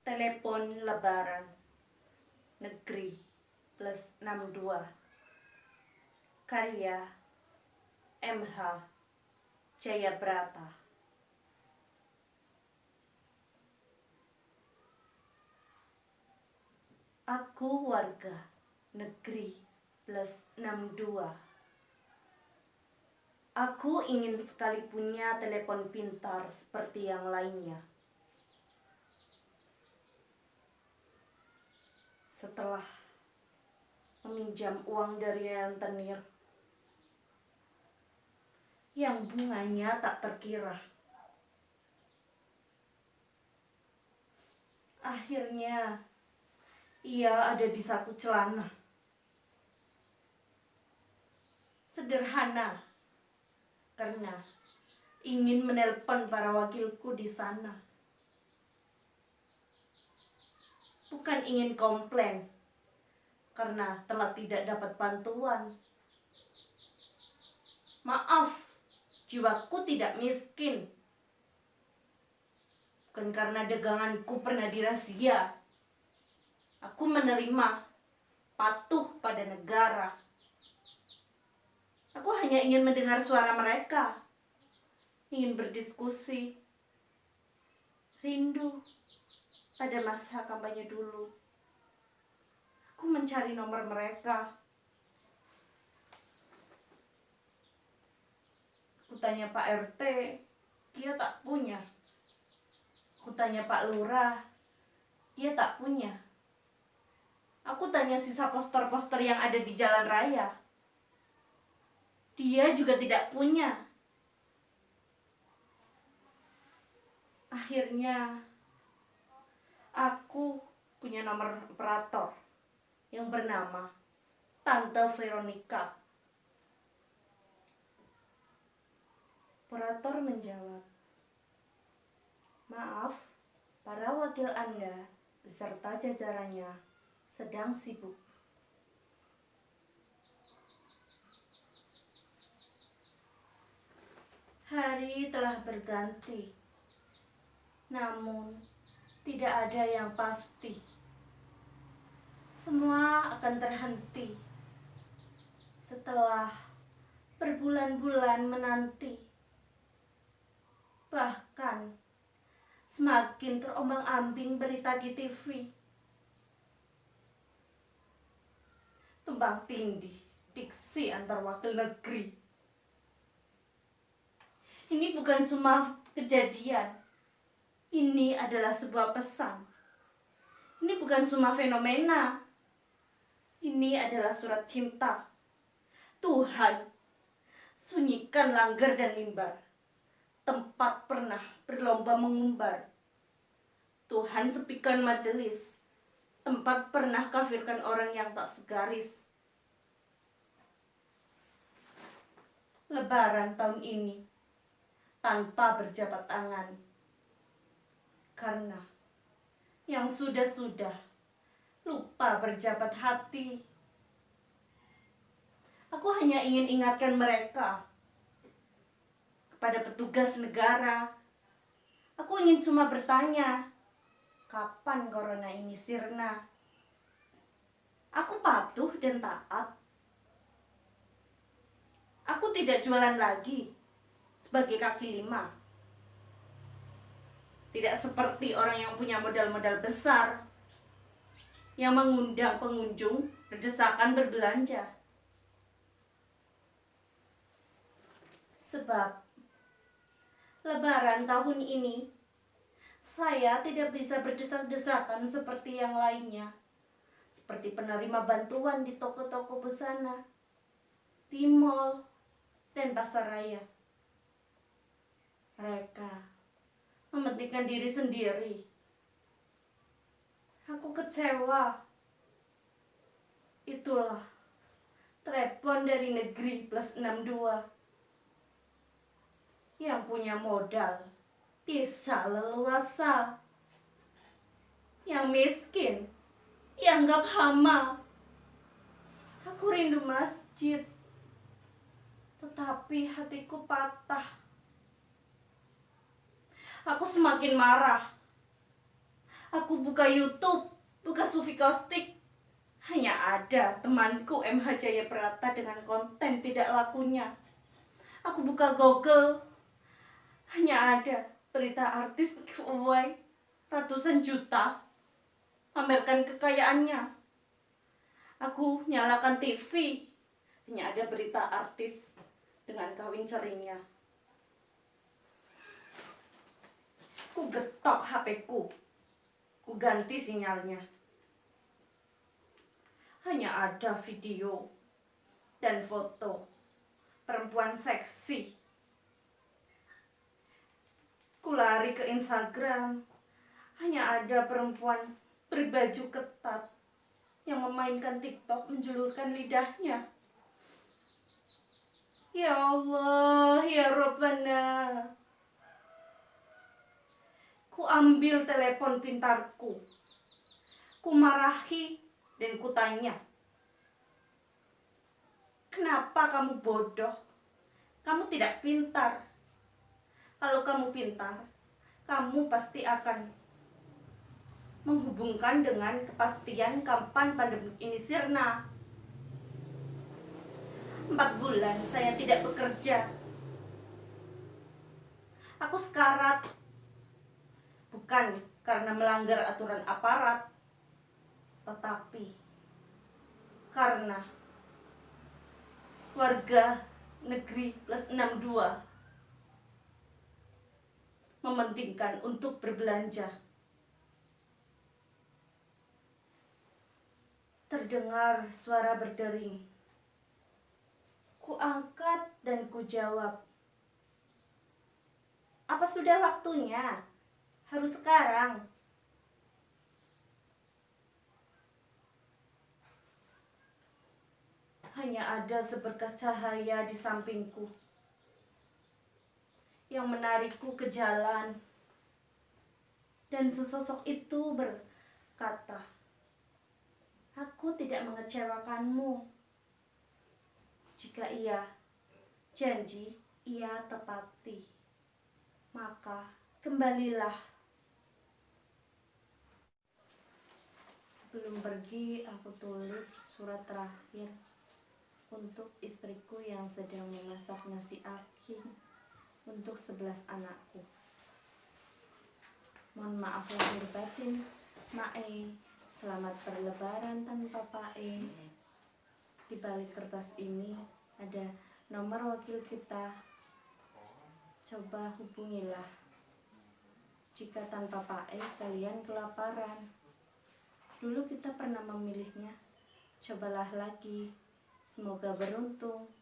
Telepon Lebaran Negeri plus 62. Karya M.H. Jayabrata. Aku warga negeri plus 62. Aku ingin sekali punya telepon pintar seperti yang lainnya. Setelah meminjam uang dari rentenir yang bunganya tak terkira, akhirnya ia ada di saku celana. Sederhana, karena ingin menelpon para wakilku di sana. Bukan ingin komplain karena telah tidak dapat bantuan. Maaf, jiwaku tidak miskin. Bukan karena daganganku pernah dirazia. Aku menerima, patuh pada negara. Aku hanya ingin mendengar suara mereka, ingin berdiskusi, rindu pada masa kampanye dulu. Aku mencari nomor mereka. Aku tanya Pak RT, dia tak punya. Aku tanya Pak Lurah, dia tak punya. Aku tanya sisa poster-poster yang ada di jalan raya, dia juga tidak punya. Akhirnya aku punya nomor operator yang bernama Tante Veronica. Operator menjawab, "Maaf, para wakil Anda beserta jajarannya sedang sibuk." Hari telah berganti, namun tidak ada yang pasti. Semua akan terhenti setelah berbulan-bulan menanti. Bahkan semakin terombang-ambing berita di TV. Tumbang tindih diksi antar wakil negeri. Ini bukan cuma kejadian. Ini adalah sebuah pesan. Ini bukan cuma fenomena. Ini adalah surat cinta. Tuhan, sunyikan langgar dan mimbar, tempat pernah berlomba mengumbar. Tuhan, sepikan majelis, tempat pernah kafirkan orang yang tak segaris. Lebaran tahun ini tanpa berjabat tangan, karena yang sudah-sudah lupa berjabat hati. Aku hanya ingin ingatkan mereka, kepada petugas negara. Aku ingin cuma bertanya, kapan corona ini sirna? Aku patuh dan taat. Aku tidak jualan lagi sebagai kaki lima. Tidak seperti orang yang punya modal-modal besar yang mengundang pengunjung berdesakan berbelanja. Sebab Lebaran tahun ini saya tidak bisa berdesak-desakan seperti yang lainnya, seperti penerima bantuan di toko-toko busana, di mal, dan pasar raya. Mereka mementingkan diri sendiri. Aku kecewa. Itulah telepon dari negeri plus 62. Yang punya modal bisa leluasa. Yang miskin dianggap hama. Aku rindu masjid, tetapi hatiku patah. Aku semakin marah. Aku buka YouTube, buka Sufi Caustic, hanya ada temanku MH Jaya Prata dengan konten tidak lakunya. Aku buka Google, hanya ada berita artis giveaway ratusan juta, pamerkan kekayaannya. Aku nyalakan TV, hanya ada berita artis dengan kawin cerinya. Ku getok HP-ku, ku ganti sinyalnya. Hanya ada video dan foto perempuan seksi. Ku lari ke Instagram, hanya ada perempuan berbaju ketat yang memainkan TikTok menjulurkan lidahnya. Ya Allah, ya Rabbana. Ku ambil telepon pintarku, ku marahi dan ku tanya, kenapa kamu bodoh? Kamu tidak pintar. Kalau kamu pintar, kamu pasti akan menghubungkan dengan kepastian kapan pandemi ini sirna. 4 bulan saya tidak bekerja. Aku sekarat. Bukan karena melanggar aturan aparat, tetapi karena warga negeri plus 62 mementingkan untuk berbelanja. Terdengar suara berdering. Ku angkat dan ku jawab, apa sudah waktunya? Harus sekarang. Hanya ada seberkas cahaya di sampingku yang menarikku ke jalan. Dan sesosok itu berkata, aku tidak mengecewakanmu. Jika ia janji, ia tepati. Maka kembalilah. Sebelum pergi, aku tulis surat terakhir untuk istriku yang sedang memasak nasi aking untuk 11 anakku. Mohon maaf lahir batin, Mae. Selamat berlebaran tanpa Pae. Di balik kertas ini ada nomor wakil kita. Coba hubungilah. Jika tanpa Pae kalian kelaparan. Dulu kita pernah memilihnya. Cobalah lagi. Semoga beruntung.